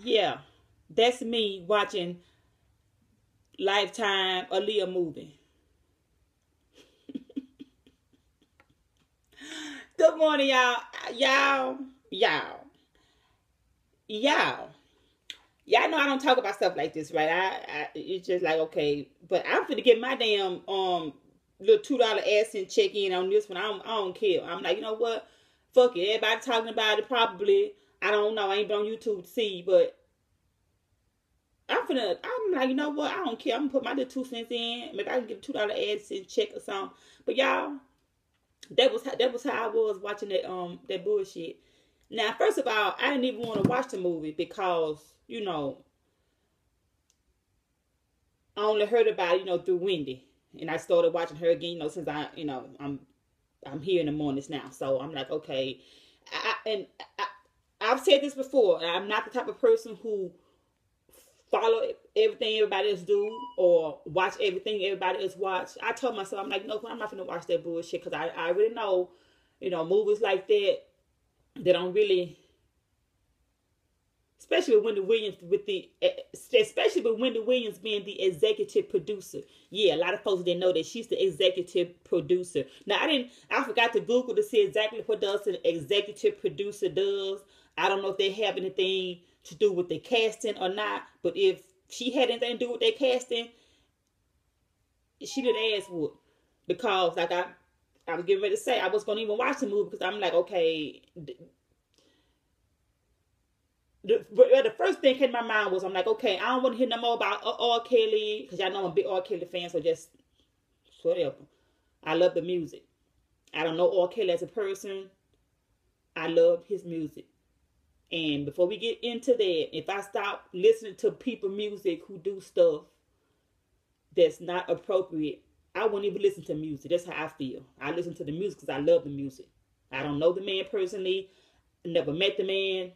Yeah, that's me watching Lifetime Aaliyah movie. Good morning, y'all. Y'all, y'all. Y'all know I don't talk about stuff like this, right? It's just like okay, but I'm finna get my damn little $2 AdSense check in on this one. I don't care. I'm like, you know what? Fuck it. Everybody talking about it probably. I don't know. I ain't been on YouTube to see, but I'm like, you know what? I don't care. I'm gonna put my little 2 cents in. Maybe I can get a $2 AdSense check or something. But y'all, that was how I was watching that bullshit. Now, first of all, I didn't even want to watch the movie because I only heard about it through Wendy, and I started watching her again since I'm here in the mornings now. So I'm like, okay, I've said this before. I'm not the type of person who follow everything everybody else do or watch everything everybody else watch. I told myself, I'm like, no, I'm not gonna watch that bullshit because I already know, movies like that don't really, especially with Wendy Williams especially with Wendy Williams being the executive producer. Yeah, a lot of folks didn't know that she's the executive producer. Now I forgot to Google to see exactly what does an executive producer does. I don't know if they have anything to do with the casting or not, but if she had anything to do with their casting, she did ass whoop. Because like I was getting ready to say I was gonna even watch the movie because I'm like, okay, the first thing came to my mind was I'm like, okay, I don't want to hear no more about R. Kelly because y'all know I'm a big R. Kelly fan, so just whatever. I love the music. I don't know R. Kelly as a person. I love his music. And before we get into that, if I stop listening to people music who do stuff that's not appropriate, I won't even listen to music. That's how I feel. I listen to the music because I love the music. I don't know the man personally. Never met the man,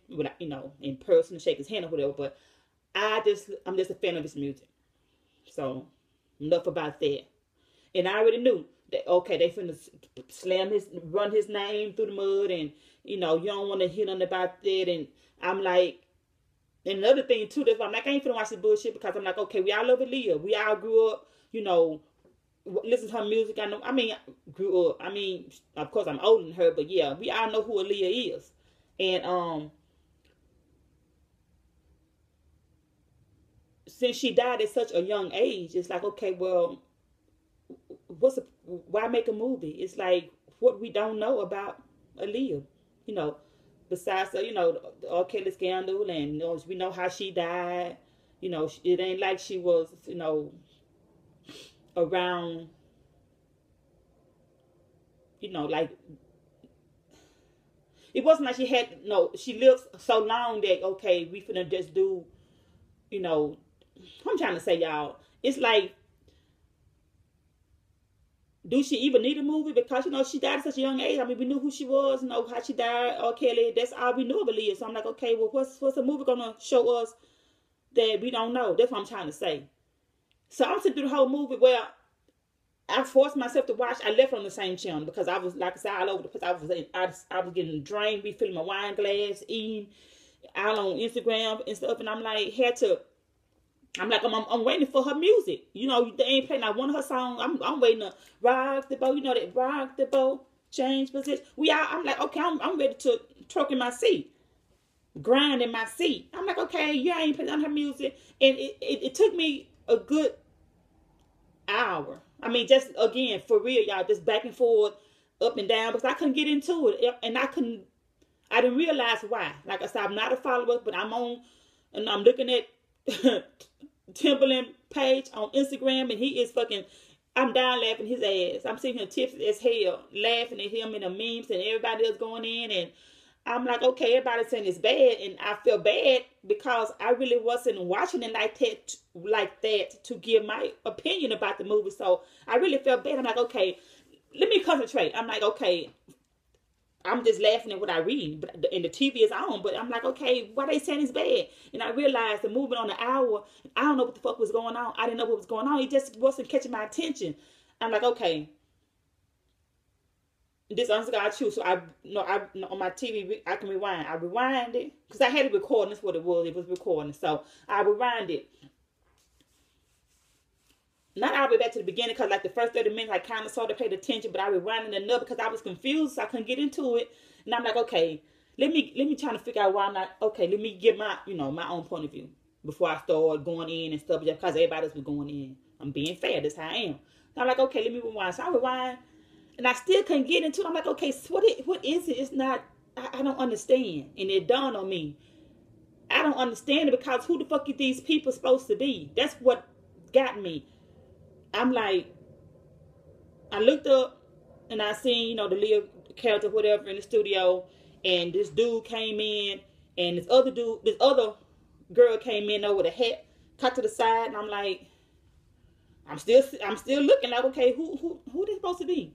in person, shake his hand or whatever. But I'm just a fan of his music. So enough about that. And I already knew that okay, they finna run his name through the mud, and you don't want to hear nothing about that. And I'm like, and another thing too, that's why I'm like, I ain't finna watch this bullshit because I'm like, okay, we all love Aaliyah. We all grew up, listen to her music. Grew up. Of course, I'm older than her, but yeah, we all know who Aaliyah is. And since she died at such a young age, it's like, okay, well, why make a movie? It's like what we don't know about Aaliyah, you know, besides the R. Kelly scandal, and we know how she died. It ain't like she was around, like it wasn't like she had no. She lived so long that okay, we finna just do, you know. I'm trying to say, y'all, it's like, do she even need a movie? Because she died at such a young age. We knew who she was, how she died. R. Kelly. That's all we knew of Aaliyah. So I'm like, okay, well, what's the movie gonna show us that we don't know? That's what I'm trying to say. So I'm sitting through the whole movie. Well, I forced myself to watch. I left on the same channel because I was, like I said, all over the place. I was getting drained, refilling my wine glass, eating out on Instagram and stuff, and I'm like, I'm waiting for her music. They ain't playing not one of her songs. I'm waiting to rock the boat. That rock the boat, change position. I'm like, okay, I'm ready to truck in my seat, grind in my seat. I'm like, okay, you ain't playing on her music, and it took me a good hour. Just again, for real, y'all, just back and forth, up and down, because I couldn't get into it, and I didn't realize why. Like I said, I'm not a follower, but I'm on, and I'm looking at Timberland page on Instagram, and he is fucking, I'm down laughing his ass. I'm sitting here tipsy as hell, laughing at him and the memes and everybody else going in, and I'm like, okay, everybody's saying it's bad, and I feel bad because I really wasn't watching it like that to give my opinion about the movie. So I really felt bad. I'm like, okay, let me concentrate. I'm like, okay, I'm just laughing at what I read, and the TV is on, but I'm like, okay, why they saying it's bad? And I realized the movie on the hour, I don't know what the fuck was going on. I didn't know what was going on. It just wasn't catching my attention. I'm like, okay, this honest God truth. So I on my TV I can rewind. I rewind it because I had it recording. That's what it was. It was recording. So I rewind it. Not all the way back to the beginning because like the first 30 minutes I kind of sort of paid attention, but I rewinded enough because I was confused. So I couldn't get into it, and I'm like, okay, let me try to figure out why I'm not okay. Let me get my my own point of view before I start going in and stuff just because everybody else was going in. I'm being fair. That's how I am. So I'm like, okay, let me rewind. So I rewind. And I still couldn't get into it. I'm like, okay, so what is it? It's not, I don't understand. And it dawned on me. I don't understand it because who the fuck are these people supposed to be? That's what got me. I'm like, I looked up and I seen, the Leah character, whatever, in the studio. And this dude came in. And this other girl came in over the hat, cut to the side. And I'm like, I'm still looking like, okay, who they supposed to be?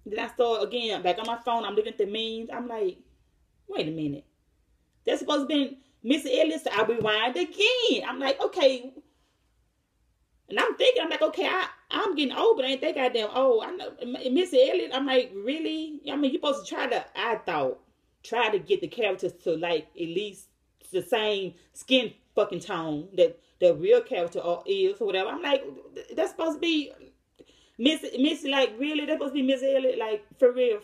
Then I start again back on my phone. I'm looking at the memes. I'm like, wait a minute. That's supposed to be Missy Elliott. So I rewind again. I'm like, okay. And I'm thinking, I'm like, okay, I'm getting old, but ain't that goddamn old. I know Missy Elliott. I'm like, really? I mean, you're supposed to try to get the characters to like at least the same skin fucking tone that the real character is or whatever. I'm like, that's supposed to be Missy, like, really? That's supposed to be Missy Elliott? Like, for real.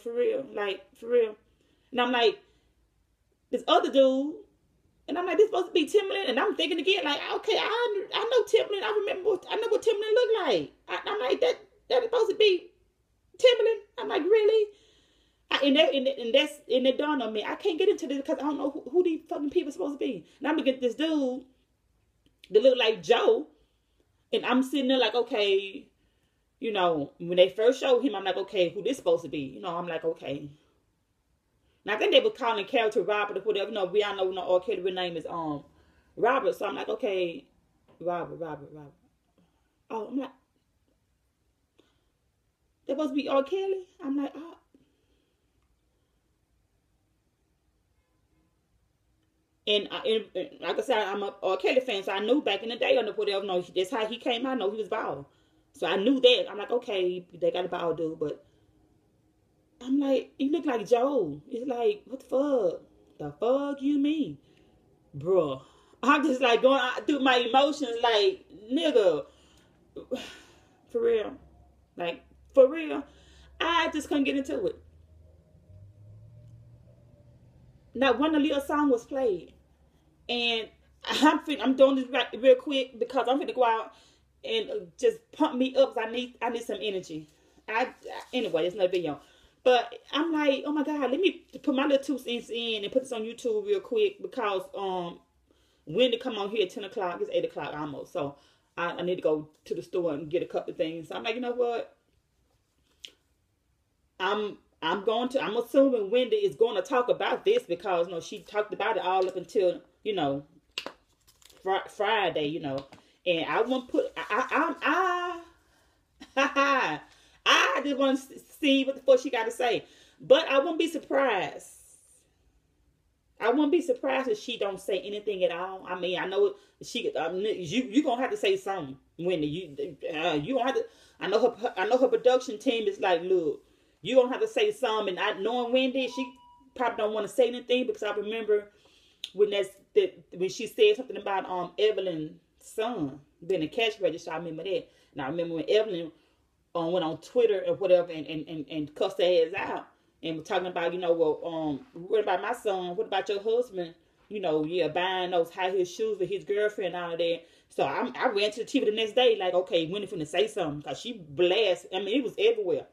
Like, for real. And I'm like, this other dude, and I'm like, this supposed to be Timberland? And I'm thinking again, like, okay, I know Timberland. I know what Timberland look like. I'm like, that is supposed to be Timberland? I'm like, really? And it dawned on me. I can't get into this because I don't know who these fucking people are supposed to be. And I'm looking at this dude that look like Joe, and I'm sitting there like, okay, when they first showed him, I'm like, okay, who this supposed to be? I'm like, okay. And I think they were calling the character Robert or whatever. We all know R. Kelly's real name is Robert. So I'm like, okay, Robert. Oh, I'm like, that supposed to be R. Kelly? I'm like, oh. And like I said, I'm a R. Kelly fan, so I knew back in the day or whatever. No, that's how he came out. I know he was bald. So I knew that. I'm like, okay, they got a bald dude, but I'm like, you look like Joe. It's like, what the fuck? The fuck you mean? Bruh. I'm just like going through my emotions like, nigga. For real. Like, for real. I just couldn't get into it. Now, when the little song was played, and I'm doing this real quick because I'm finna go out and just pump me up. I need some energy. Anyway, it's another video. But I'm like, oh my God, let me put my little 2 cents in and put this on YouTube real quick because when to come on here at 10 o'clock, it's 8 o'clock almost. So I need to go to the store and get a couple of things. So I'm like, you know what? I'm assuming Wendy is going to talk about this because she talked about it all up until Friday, and I won't put I just want to see what the fuck she got to say, but I won't be surprised. I won't be surprised if she don't say anything at all. I mean, I know she you gonna have to say something, Wendy. You gonna have to. I know her production team is like, look. You don't have to say something. And knowing Wendy, she probably don't want to say anything because I remember when she said something about Evelyn's son being a cash register. I remember that. And I remember when Evelyn went on Twitter or whatever and cussed her ass out and was talking about, what about my son? What about your husband? Buying those high heel shoes with his girlfriend and all of that. So I ran to the TV the next day like, okay, Wendy finna say something because she blasted. I mean, it was everywhere.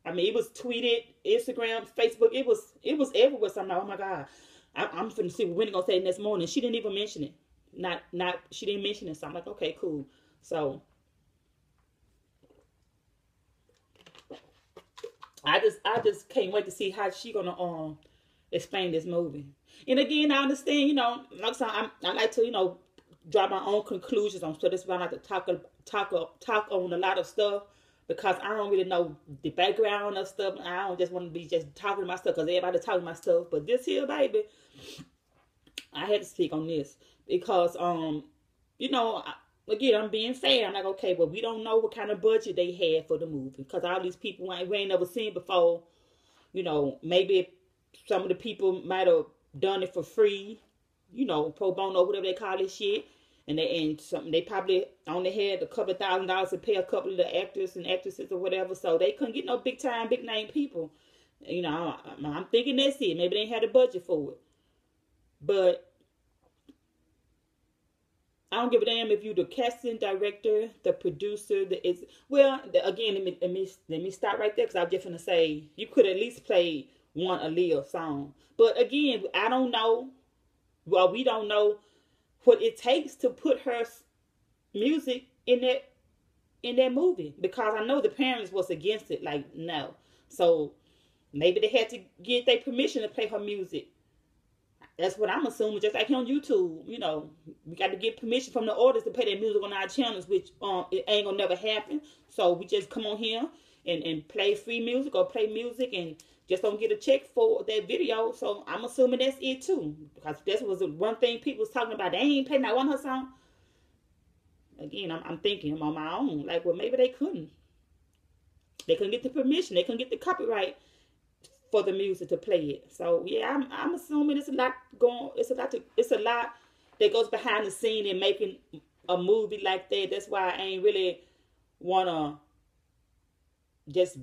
I mean, it was tweeted, Instagram, Facebook. It was everywhere. So I'm like, oh my God, I'm finna see what Wendy gonna say next morning. She didn't even mention it. She didn't mention it. So I'm like, okay, cool. So I just can't wait to see how she gonna explain this movie. And again, I understand. Like I like to draw my own conclusions on. So that's why I like to talk on a lot of stuff. Because I don't really know the background of stuff. I don't just want to be just talking about stuff because everybody's talking about stuff. But this here, baby, I had to speak on this. Because, again, I'm being fair. I'm like, okay, well, we don't know what kind of budget they had for the movie because all these people we ain't never seen before. You know, maybe some of the people might have done it for free, you know, pro bono, whatever they call this shit. They probably only had a couple of $1,000 to pay a couple of the actors and actresses or whatever, so they couldn't get no big time, big name people. You know, I'm thinking that's it. Maybe they ain't had a budget for it, but I don't give a damn if you the casting director, the producer, again, let me stop right there because I'm just gonna say you could at least play one Aaliyah song. But again, I don't know. Well, we don't know what it takes to put her music in that movie because I know the parents was against it. Like no, so maybe they had to get their permission to play her music. That's what I'm assuming. Just like on YouTube, you know, we got to get permission from the artists to play their music on our channels, which it ain't gonna never happen. So we just come on here and play free music or play music and just don't get a check for that video. So I'm assuming that's it too, because that was the one thing people was talking about. They ain't playing that one her song. Again, I'm thinking on my own, like, well, maybe they couldn't. They couldn't get the permission. They couldn't get the copyright for the music to play it. So yeah, I'm assuming it's a lot going. It's a lot that goes behind the scene in making a movie like that. That's why I ain't really wanna just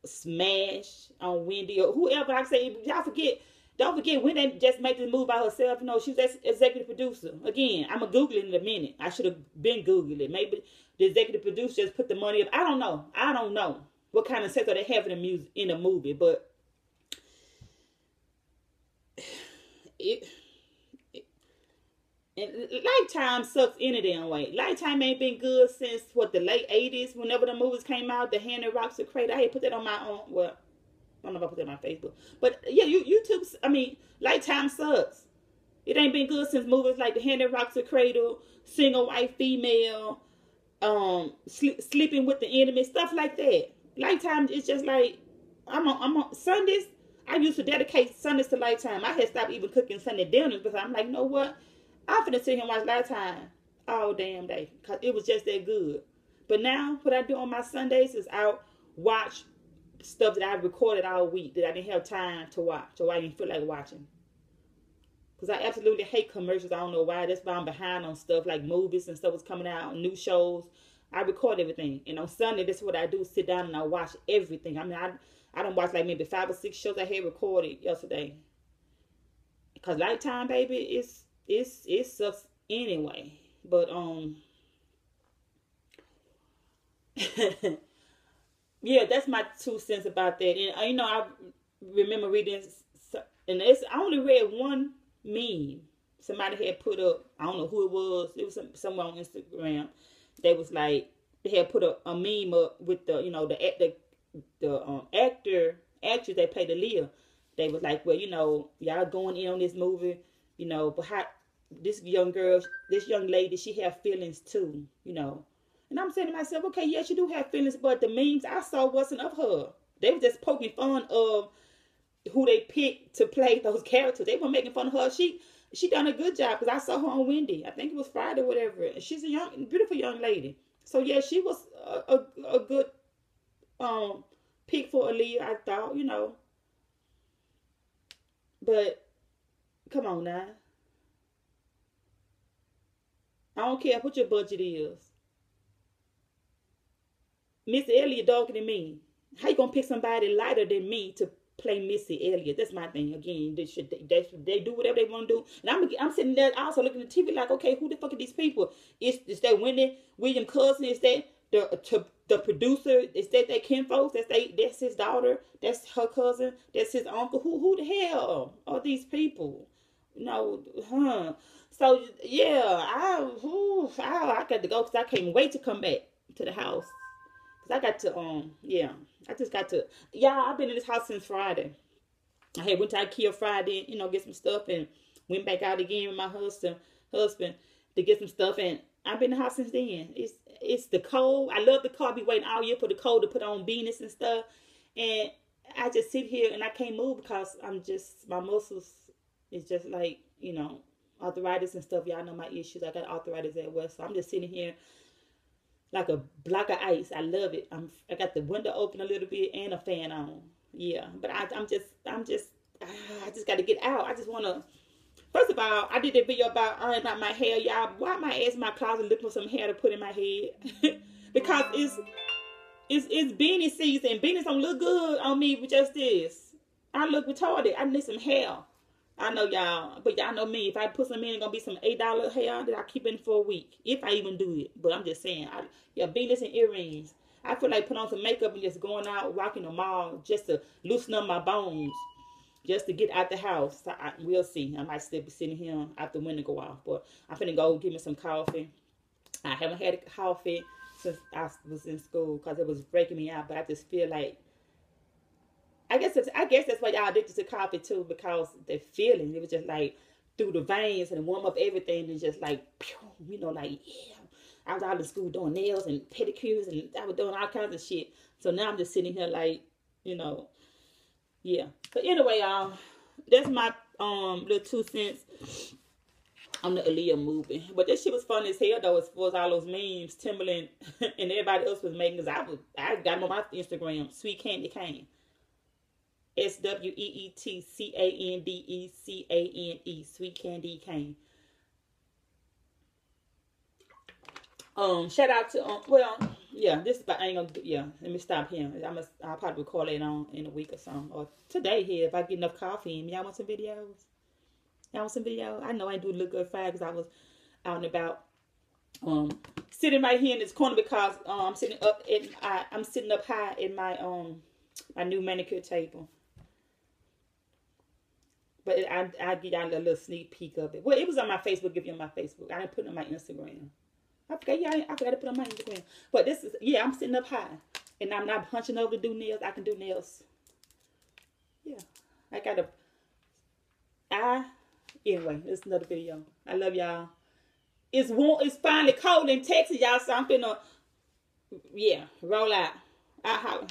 smash on Wendy or whoever. I say, y'all don't forget Wendy just made this movie by herself. You know, she was executive producer. Again, I'm gonna Google it in a minute. I should have been Googling it. Maybe the executive producer just put the money up. I don't know what kind of sex are they having in the movie, but Lifetime sucks any damn way. Lifetime ain't been good since the late 80s, whenever the movies came out. The Hand That Rocks the Cradle. I had put that on my own. Well, I don't know if I put that on my Facebook, but yeah, YouTube. Lifetime sucks. It ain't been good since movies like The Hand That Rocks the Cradle, Single White Female, Sleeping with the Enemy, stuff like that. Lifetime is just like I'm on Sundays. I used to dedicate Sundays to Lifetime. I had stopped even cooking Sunday dinners because I'm like, you know what? I'm finna sit here and watch Lifetime all damn day because it was just that good. But now, what I do on my Sundays is I watch stuff that I recorded all week that I didn't have time to watch or I didn't feel like watching. Because I absolutely hate commercials. I don't know why. That's why I'm behind on stuff like movies and stuff was coming out, new shows. I record everything. And on Sunday, that's what I do. Sit down and I watch everything. I don't watch like maybe 5 or 6 shows I had recorded yesterday. Because Lifetime, baby, it sucks anyway. But yeah, that's my 2 cents about that. And I remember reading, and I only read one meme somebody had put up. I don't know who it was. It was somewhere on Instagram. They was like, they had put a meme up with the actress that played Aaliyah. They was like, well, y'all going in on this movie, but how this young lady, she have feelings too, And I'm saying to myself, okay, yes, you do have feelings, but the memes I saw wasn't of her. They were just poking fun of who they picked to play those characters. They were making fun of her. She done a good job because I saw her on Wendy. I think it was Friday or whatever. And she's a beautiful young lady. So yeah, she was a good pick for Aaliyah, I thought, But come on now. I don't care what your budget is. Missy Elliott darker than me. How you gonna pick somebody lighter than me to play Missy Elliott? That's my thing. Again, they do whatever they want to do. And I'm sitting there also looking at the TV like, okay, who the fuck are these people? Is that Wendy Williams' cousin? Is that the producer? Is that Kim folks? That's his daughter. That's her cousin. That's his uncle. Who the hell are these people? So yeah, I got to go because I can't wait to come back to the house. Cause I got to I've been in this house since Friday. I had went to IKEA Friday, get some stuff and went back out again with my husband to get some stuff, and I've been in the house since then. It's the cold. I love the cold. I be waiting all year for the cold to put on beanies and stuff, and I just sit here and I can't move because my muscles is just like, arthritis and stuff. Y'all know my issues. I got arthritis as well. So I'm just sitting here like a block of ice. I love it. I got the window open a little bit and a fan on. Yeah, but I just got to get out. I just want to. First of all, I did a video about ironing out my hair, y'all. Why am I asking my closet looking for some hair to put in my head? Because it's beanie season. Beanies don't look good on me with just this. I look retarded. I need some hair. I know y'all, but y'all know me. If I put some in, it's gonna be some $8 hair that I keep in for a week, if I even do it. But I'm just saying, beanies and earrings. I feel like putting on some makeup and just going out, walking the mall, just to loosen up my bones, just to get out the house. So we'll see. I might still be sitting here after the window go off, but I'm finna go get me some coffee. I haven't had coffee since I was in school because it was breaking me out. But I just feel like, I guess that's why y'all addicted to coffee too, because the feeling, it was just like through the veins and warm up everything, and just like, you know, like, yeah. I was out in school doing nails and pedicures, and I was doing all kinds of shit. So now I'm just sitting here like, you know, yeah. But anyway, y'all, that's my little 2 cents on the Aaliyah movement. But this shit was fun as hell though, as far as all those memes Timberland and everybody else was making. Cause I got them on my Instagram, Sweet Candy Cane. SweetCandyCane, Sweet Candy Cane. Shout out to well, yeah, this is about, I ain't gonna, yeah, let me stop here. I'll probably record it on in a week or something, or today here if I get enough coffee in. Y'all want some videos? Y'all want some video? I know I ain't do look good fast because I was out and about. Sitting right here in this corner because I'm sitting up high in my my new manicure table. But I give y'all a little sneak peek of it. Well, it was on my Facebook. If you're on my Facebook, I didn't put it on my Instagram. I forgot to put it on my Instagram. But this is, yeah, I'm sitting up high. And I'm not hunching over to do nails. I can do nails. Yeah. Anyway, it's another video. I love y'all. It's warm. It's finally cold in Texas, y'all. So I'm finna, yeah, roll out. I holler.